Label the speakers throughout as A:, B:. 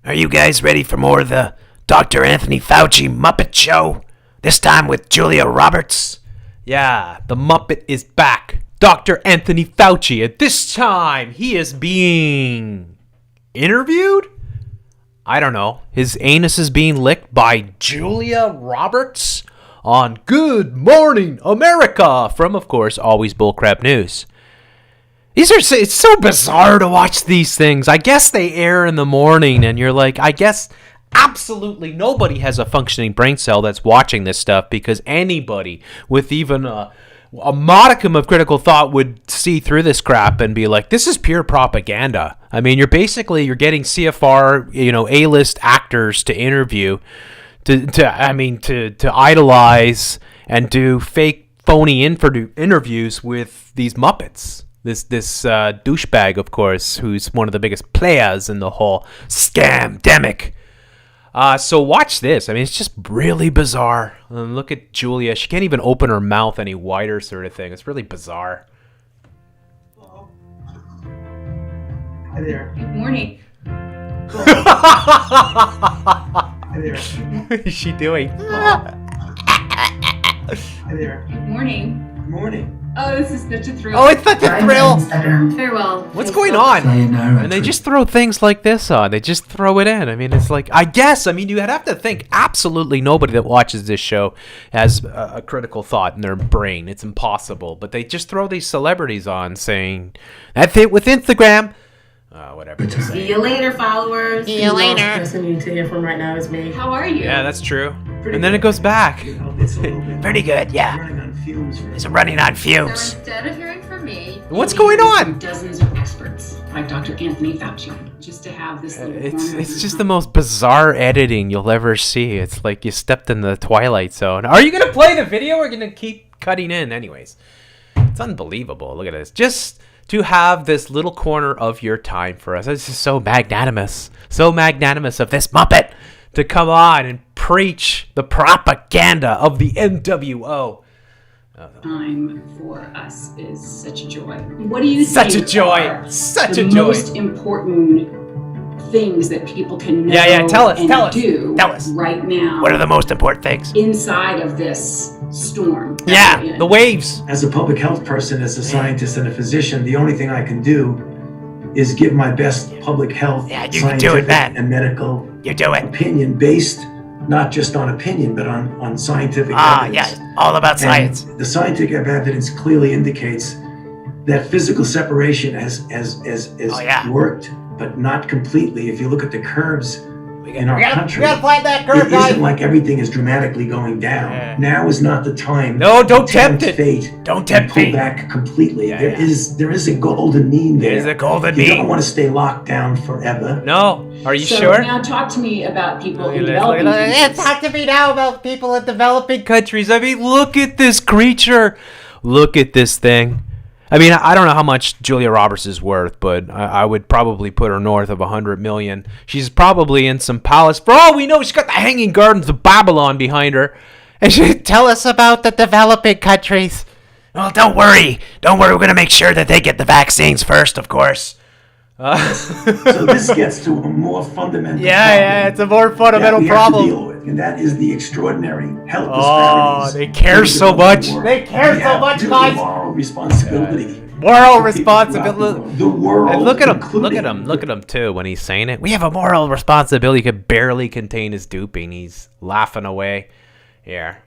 A: Are you guys ready for more of the Dr. Anthony Fauci Muppet Show? This time with Julia Roberts?
B: Yeah, the Muppet is back. Dr. Anthony Fauci. At this time, he is being interviewed? I don't know. His anus is being licked by Julia Roberts on Good Morning America from, of course, Always Bullcrap News. It's so bizarre to watch these things. I guess they air in the morning, and you're like, I guess absolutely nobody has a functioning brain cell that's watching this stuff, because anybody with even a modicum of critical thought would see through this crap and be like, this is pure propaganda. I mean, you're getting CFR, A-list actors to interview, to idolize and do fake, phony interviews with these Muppets. This douchebag, of course, who's one of the biggest players in the whole scam-demic. So watch this. I mean, it's just really bizarre. Look at Julia. She can't even open her mouth any wider, sort of thing. It's really bizarre.
C: Hello. Hi there.
D: Good morning.
C: Hi there.
B: What is she doing?
C: Hi there.
D: Good morning.
C: Good morning.
D: Oh, this is such a thrill.
B: Oh, it's such a thrill.
D: Farewell.
B: What's going on? And they just throw things like this on. They just throw it in. I mean, it's like, you'd have to think absolutely nobody that watches this show has a critical thought in their brain. It's impossible. But they just throw these celebrities on saying, that's it with Instagram. Whatever.
E: See you later, followers.
F: See you later.
E: The person you need to hear from right now is me.
D: How are you?
B: Yeah, that's true. And then it goes back.
C: It's a little bit.
A: Pretty good, yeah.
C: Running on fumes.
A: It's running on
D: So
A: fumes.
D: instead of hearing from me,
B: What's going on?
F: Dozens of experts like Dr. Anthony Fauci, just to have this little
B: It's just the most bizarre editing you'll ever see. It's like you stepped in the Twilight Zone. Are you going to play the video or are you going to keep cutting in anyways? It's unbelievable. Look at this. Just to have this little corner of your time for us. This is so magnanimous. So magnanimous of this Muppet to come on and preach the propaganda of the NWO.
F: time for us is such a joy. What do you
B: Such
F: think
B: a joy.
F: are
B: Such
F: the
B: a joy.
F: most important things that people can know
B: Tell us,
F: and
B: tell us,
F: do
B: tell us.
F: right now
A: What are the most important things?
F: inside of this storm? that
B: Yeah,
F: we're in?
B: the waves.
C: As a public health person, as a scientist and a physician, the only thing I can do is give my best public health,
A: Yeah, you can do it,
C: scientific,
A: man.
C: and medical
A: You do it.
C: opinion based not just on opinion, but on scientific evidence.
A: Yes, all about science.
C: And the scientific evidence clearly indicates that physical separation has worked, but not completely. If you look at the curves in our country,
B: find that
C: it isn't like everything is dramatically going down.
B: Yeah.
C: Now is not the time.
B: No, don't
C: to
B: tempt it.
C: Fate
A: Don't
C: and
A: tempt
C: pull
A: me.
C: back completely.
B: Yeah,
C: There is a golden mean there.
A: There's a golden
C: You don't
A: mean.
C: want to stay locked down forever.
B: No. Are you
F: So
B: sure?
F: now talk to me about people in
B: Look
F: developing
B: at
F: countries.
B: talk to me now about people in developing countries. I mean, look at this creature. Look at this thing. I mean, I don't know how much Julia Roberts is worth, but I would probably put her north of 100 million. She's probably in some palace. For all we know, she's got the Hanging Gardens of Babylon behind her. And she'd tell us about the developing countries.
A: Well, don't worry. Don't worry. We're going to make sure that they get the vaccines first, of course.
C: So this gets to a more fundamental
B: Yeah, it's a more fundamental
C: that we have to
B: problem.
C: deal with, and that is the extraordinary health
B: Oh,
C: disparities.
B: they care
C: in the
B: so much.
C: developing world.
B: They care
C: We
B: so
C: have
B: much,
C: really
B: guys.
C: Moral responsibility.
B: Moral
C: for people throughout
B: responsibility.
C: The world.
B: And look at him.
C: including
B: Look at him too when he's saying it. We have a moral responsibility. He could barely contain his duping. He's laughing away. Here.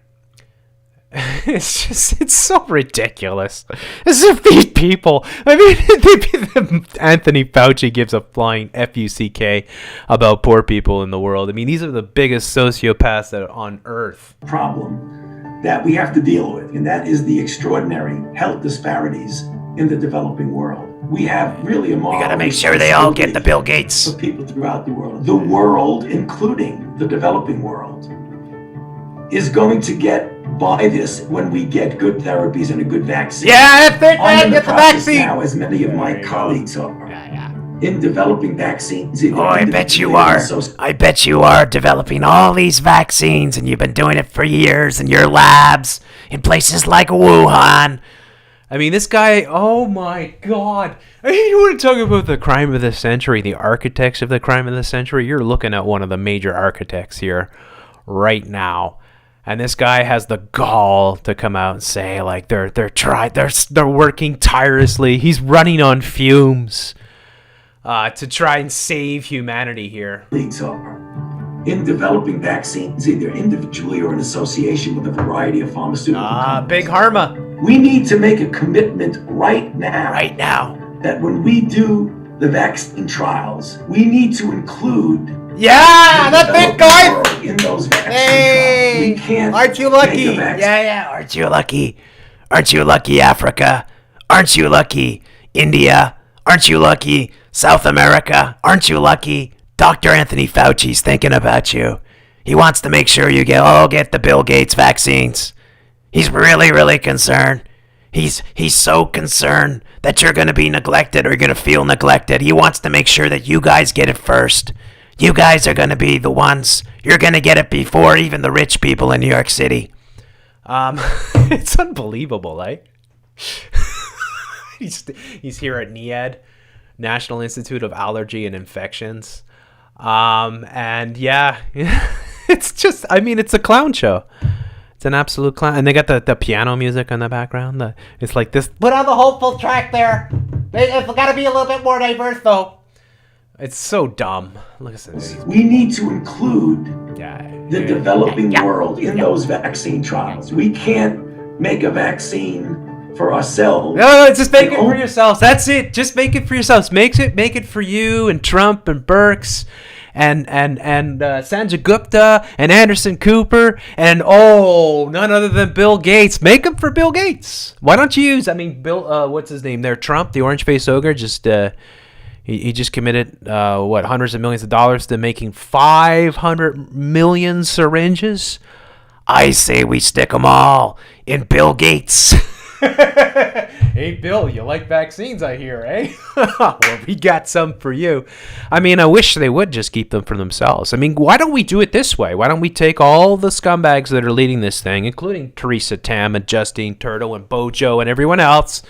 B: It's so ridiculous. As if these people, I mean, Anthony Fauci gives a flying FUCK about poor people in the world. I mean, these are the biggest sociopaths that are on earth.
C: problem that we have to deal with, and that is the extraordinary health disparities in the developing world. We have really a moral
A: We got to make sure they all get the Bill
C: responsibility
A: Gates.
C: for people throughout the world. The world, including the developing world, is going to get by this when we get good therapies and a good vaccine.
B: Yeah, if they
C: I'm in
B: get the
C: process
B: vaccine.
C: now, as many of my colleagues are, in developing vaccines.
A: Oh, I bet you are. I bet you are developing all these vaccines, and you've been doing it for years in your labs in places like Wuhan.
B: I mean, this guy, oh my God. I mean, you want to talk about the crime of the century, the architects of the crime of the century? You're looking at one of the major architects here right now. And this guy has the gall to come out and say, like, they're working tirelessly. He's running on fumes to try and save humanity here.
C: Leagues are in developing vaccines, either individually or in association with a variety of pharmaceutical companies.
B: Big Harma.
C: We need to make a commitment right now.
A: Right now.
C: That when we do the vaccine trials, we need to include
B: that big guy
C: in those vaccine trials. We can't.
B: Aren't you lucky?
A: Yeah. Aren't you lucky? Aren't you lucky, Africa? Aren't you lucky, India? Aren't you lucky, South America? Aren't you lucky? Dr. Anthony Fauci's thinking about you. He wants to make sure you get the Bill Gates vaccines. He's really, really concerned. He's so concerned that you're going to be neglected or you're going to feel neglected. He wants to make sure that you guys get it first. You guys are going to be the ones. You're going to get it before even the rich people in New York City.
B: It's unbelievable, eh? He's here at NIAID, National Institute of Allergy and Infections. And yeah, it's just, I mean, it's a clown show. It's an absolute clown. And they got the piano music in the background. It's like this.
G: Put on the hopeful track there. It's got to be a little bit more diverse, though.
B: It's so dumb. Listen.
C: We need to include the developing world in those vaccine trials. We can't make a vaccine for ourselves.
B: No, just make it for yourselves. That's it. Just make it for yourselves. Make it for you and Trump and Birx and Sanjay Gupta and Anderson Cooper and none other than Bill Gates. Make them for Bill Gates. Why don't you use? I mean, Bill. What's his name there? Trump, the orange-faced ogre. Just he just committed hundreds of millions of dollars to making 500 million syringes.
A: I say we stick them all in Bill Gates.
B: Hey, Bill, you like vaccines, I hear, eh? Well, we got some for you. I mean, I wish they would just keep them for themselves. I mean, why don't we do it this way? Why don't we take all the scumbags that are leading this thing, including Theresa Tam and Justine Turtle and Bojo and everyone else,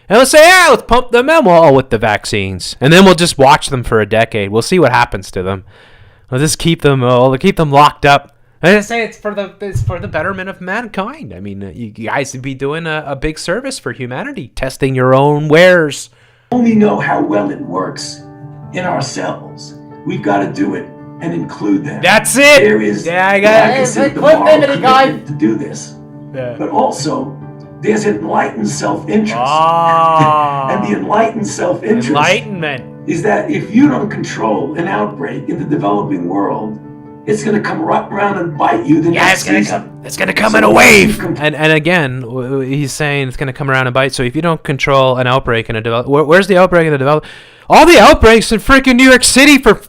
B: and let's say, let's pump them in all with the vaccines. And then we'll just watch them for a decade. We'll see what happens to them. We'll just keep them locked up. I say it's for the betterment of mankind. I mean, you guys would be doing a big service for humanity, testing your own wares.
C: Only know how well it works in ourselves. We've got to do it and include them.
B: That's it.
C: There is,
B: I got
C: it. The moral commitment to do this, but also there's enlightened self-interest, and the enlightened self-interest is that if you don't control an outbreak in the developing world, it's going to come right around and bite you.
A: It's going to come in a wave.
B: And again, he's saying it's going to come around and bite. So if you don't control an outbreak in a where's the outbreak in the develop? All the outbreaks in freaking New York City for.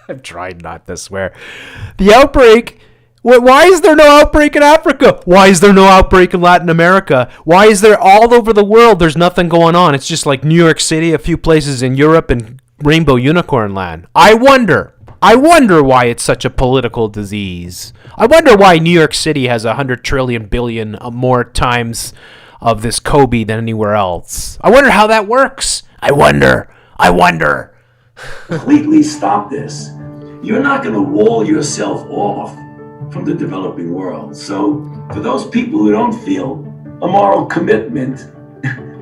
B: I've tried not to swear. The outbreak. Why is there no outbreak in Africa? Why is there no outbreak in Latin America? Why is there all over the world? There's nothing going on. It's just like New York City, a few places in Europe, and Rainbow Unicorn Land. I wonder why it's such a political disease. I wonder why New York City has 100 trillion billion more times of this Kobe than anywhere else. I wonder how that works. I wonder.
C: Completely stop this. You're not going to wall yourself off from the developing world. So for those people who don't feel a moral commitment,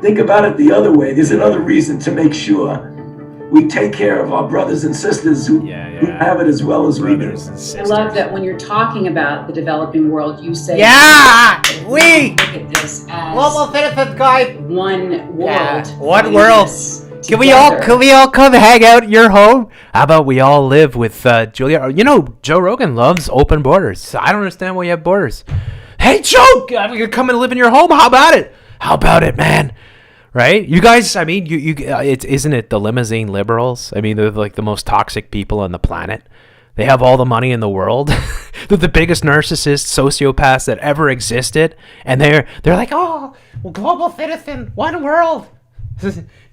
C: think about it the other way. There's another reason to make sure we take care of our brothers and sisters who have it as well as we do.
F: I love that when you're talking about the developing world, you say,
G: look
F: at this as
G: global citizens, guys.
F: one world.
G: Yeah, one world.
B: Can we all come hang out at your home? How about we all live with Julia? You know, Joe Rogan loves open borders. I don't understand why you have borders. Hey, Joe, I'm gonna come and live in your home. How about it? How about it, man? Right? You guys, I mean, isn't it the limousine liberals? I mean, they're like the most toxic people on the planet. They have all the money in the world. They're the biggest narcissists, sociopaths that ever existed. And they're like, oh, well, global citizen, one world.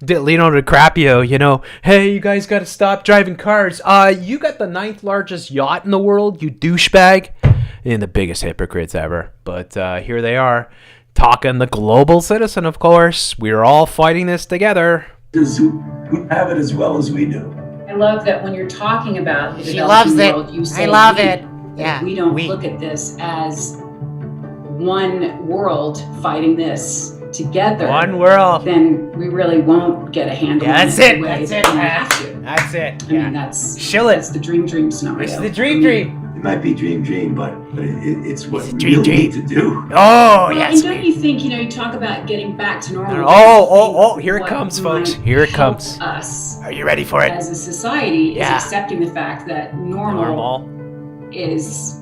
B: Leonardo DiCaprio, you know, hey, you guys got to stop driving cars. You got the 9th largest yacht in the world, you douchebag. And the biggest hypocrites ever. But here they are. Talking the global citizen, of course. We're all fighting this together.
C: Who have it as well as we do.
F: I love that when you're talking about the
G: She
F: developing
G: loves it.
F: world, you say
G: I love
F: we.
G: it. Yeah.
F: We don't
G: we.
F: look at this as one world fighting this together.
G: One world.
F: Then we really won't get a handle on
G: That's
F: it.
G: it.
F: the way
G: That's it,
F: that we
G: man.
F: have to.
G: That's it.
F: I mean, that's
G: Shill it.
F: That's the dream scenario.
G: It's the dream.
C: It might be dream, but it's what we
A: dream.
C: really need to do.
A: Oh,
F: Well,
A: yes.
F: and don't you think, you talk about getting back to normal.
B: Oh, here it
F: what
B: comes, folks.
F: might
B: Here it
F: help
B: comes.
F: Us
A: Are you ready for it?
F: as a society
A: Yeah.
F: is accepting the fact that normal is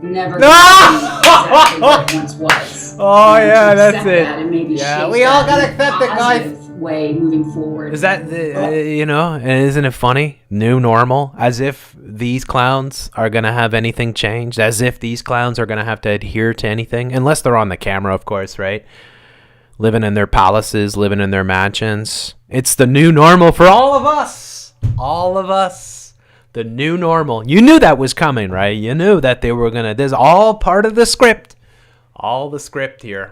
F: never
B: No!
F: going to be exactly what it once was.
B: Oh,
F: And to
B: yeah, that's
F: accept
B: it.
F: that and maybe
B: Yeah,
F: shape
G: we all
F: that
G: gotta
F: in a
G: accept it, guys.
F: positive way moving forward.
B: Is that, and isn't it funny? New normal? As if these clowns are going to have anything changed. As if these clowns are going to have to adhere to anything. Unless they're on the camera, of course, right? Living in their palaces, living in their mansions. It's the new normal for all of us. All of us. The new normal. You knew that was coming, right? You knew that they were going to... This is all part of the script. All the script here.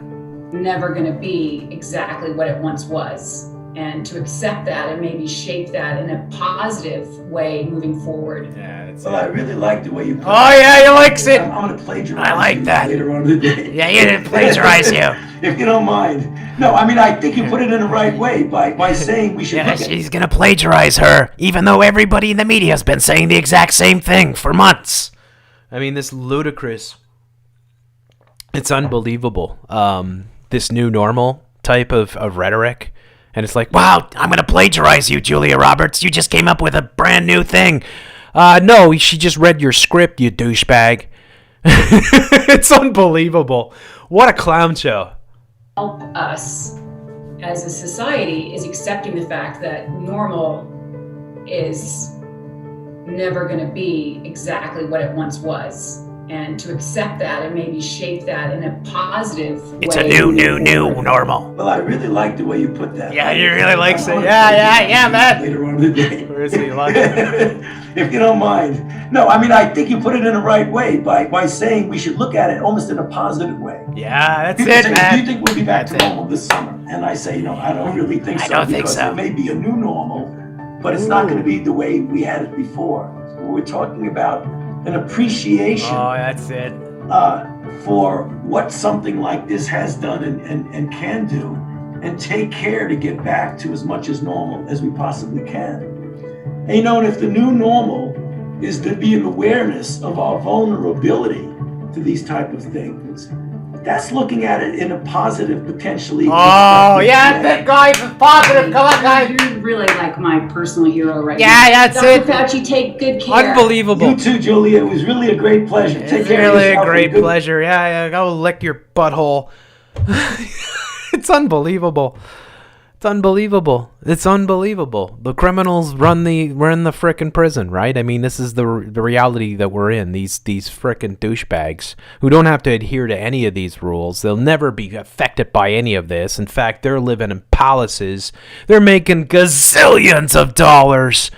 F: Never going to be exactly what it once was, and to accept that and maybe shape that in a positive way moving forward.
B: Yeah, it's
C: Well, I really like the way you put
A: Oh, yeah, he likes it.
C: I'm going to plagiarize
A: I like
C: you
A: that.
C: later on in the day.
A: Yeah, you didn't plagiarize you.
C: If you don't mind. No, I mean, I think you put it in the right way by saying we should
A: Yeah,
C: look at
A: she's gonna plagiarize her, even though everybody in the media has been saying the exact same thing for months.
B: I mean, this ludicrous. It's unbelievable. This new normal type of rhetoric. And it's like,
A: Wow, I'm gonna plagiarize you, Julia Roberts. You just came up with a brand new thing.
B: no, she just read your script, you douchebag. It's unbelievable. What a clown show.
F: Help us as a society is accepting the fact that normal is never going to be exactly what it once was, and to accept that and maybe shape that in a positive
A: It's
F: way.
A: a new normal.
C: Well, I really like the way you put that.
A: Yeah, he really likes it.
G: Yeah, man.
C: Later on in the day.
B: Where is he? Like it?
C: If you don't mind. No, I mean, I think you put it in the right way by saying we should look at it almost in a positive way.
A: Yeah, that's
C: People
A: it,
C: say, do you
A: man.
C: think we'll be back
A: That's
C: to
A: it.
C: normal this summer? And I say, I don't really think so.
A: I don't think
C: because
A: so.
C: It may be a new normal, but it's not going to be the way we had it before. So we're talking about an appreciation
B: Oh, that's it.
C: for what something like this has done and can do, and take care to get back to as much as normal as we possibly can. And and if the new normal is to be an awareness of our vulnerability to these type of things, that's looking at it in a positive, potentially.
G: Oh,
C: constructive
G: yeah,
C: way.
G: that guys is positive. Come on, guys.
F: You're really like my personal hero right
G: Yeah,
F: now.
G: that's
F: Dr.
G: it.
F: Fauci, take good care.
B: Unbelievable.
C: You too, Julia. It was really a great pleasure. Take
B: It's
C: care of
B: really
C: yourself
B: a great
C: and good-
B: pleasure. Yeah, go lick your butthole. It's unbelievable. It's unbelievable. It's unbelievable. The criminals we're in the frickin' prison, right? I mean, this is the reality that we're in. These frickin' douchebags who don't have to adhere to any of these rules. They'll never be affected by any of this. In fact, they're living in palaces. They're making gazillions of dollars.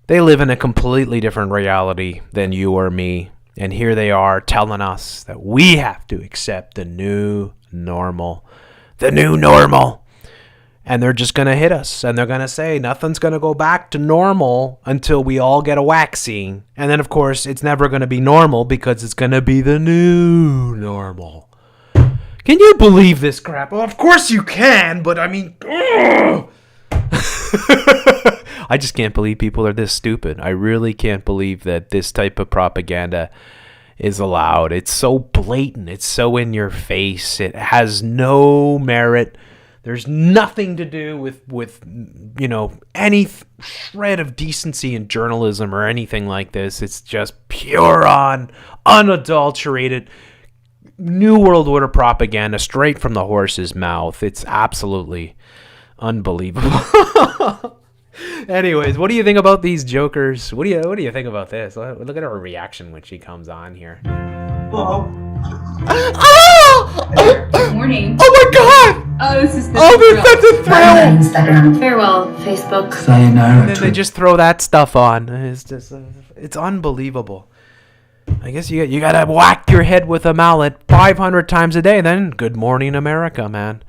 B: They live in a completely different reality than you or me. And here they are telling us that we have to accept the new normal.
A: The new normal.
B: And they're just going to hit us. And they're going to say nothing's going to go back to normal until we all get a vaccine. And then, of course, it's never going to be normal because it's going to be the new normal. Can you believe this crap? Well, of course you can, but I mean... I just can't believe people are this stupid. I really can't believe that this type of propaganda is allowed. It's so blatant. It's so in your face. It has no merit. There's nothing to do with any shred of decency in journalism or anything like this. It's just pure on, unadulterated New World Order propaganda straight from the horse's mouth. It's absolutely unbelievable. Anyways, what do you think about these jokers? What do you think about this? Look at her reaction when she comes on here.
C: Well,
F: Good morning.
B: Oh my god!
F: Oh, this is the
B: Oh,
F: thrill.
B: that's a thrill!
D: Instagram. Farewell, Facebook.
B: And then they just throw that stuff on. It's just, it's unbelievable. I guess you gotta whack your head with a mallet 500 times a day. Then good morning, America, man.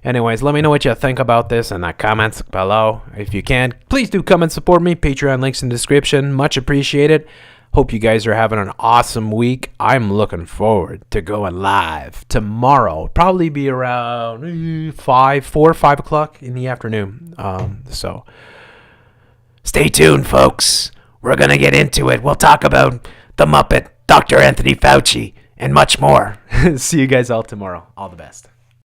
B: Anyways, let me know what you think about this in the comments below. If you can, please do come and support me. Patreon links in the description. Much appreciated. Hope you guys are having an awesome week. I'm looking forward to going live tomorrow. Probably be around 4 or 5 o'clock in the afternoon. So
A: Stay tuned, folks. We're going to get into it. We'll talk about the Muppet, Dr. Anthony Fauci, and much more.
B: see you guys all tomorrow. All the best.